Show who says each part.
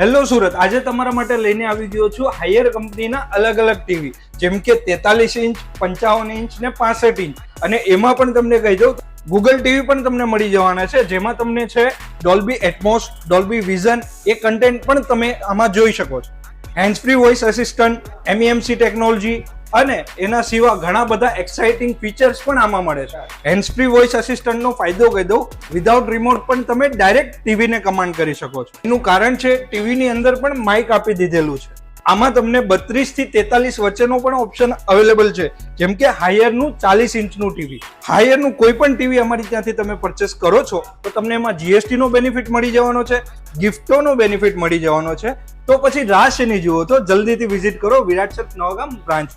Speaker 1: Hello Surat, આજે તમારા માટે લઈને આવી ગયો છું હાયર કંપનીના અલગ અલગ ટીવી, જેમ કે 43 ઇંચ, 55 ઇંચ ને 65 ઇંચ. અને એમાં પણ તમને કહી દઉં, ગૂગલ ટીવી પણ તમને મળી જવાના છે, જેમાં તમને છે ડોલ્બી એટમોસ, ડોલ્બી વિઝન, એ કન્ટેન્ટ પણ તમે આમાં જોઈ શકો છો. Hands free voice assistant, MEMC technology અને એના સિવાય ઘણા બધા એક્સાઇટિંગ ફીચર્સ પણ આમાં મળે છે. હેન્ડ્સ ફ્રી વોઇસ અસિસ્ટન્ટનો ફાયદો કહી દઉં, વિધાઉટ રિમોટ પણ તમે ડાયરેક્ટ ટીવીને કમાન્ડ કરી શકો છો. એનું કારણ છે ટીવીની અંદર પણ માઇક આપી દીધેલું છે. આમાં તમને 32 થી 43 વચ્ચેનો પણ ઓપ્શન અવેલેબલ છે, જેમ કે હાયરનું 40 ઇંચનું ટીવી. હાયરનું કોઈ પણ ટીવી અમારી ત્યાંથી તમે પરચેસ કરો છો તો તમને એમાં GST નો બેનિફિટ મળી જવાનો છે, ગિફ્ટોનો બેનિફિટ મળી જવાનો છે. તો પછી રાહ શેની જુઓ, તો જલ્દીથી વિઝિટ કરો વિરાટ ચક નવાગામ બ્રાન્ચ.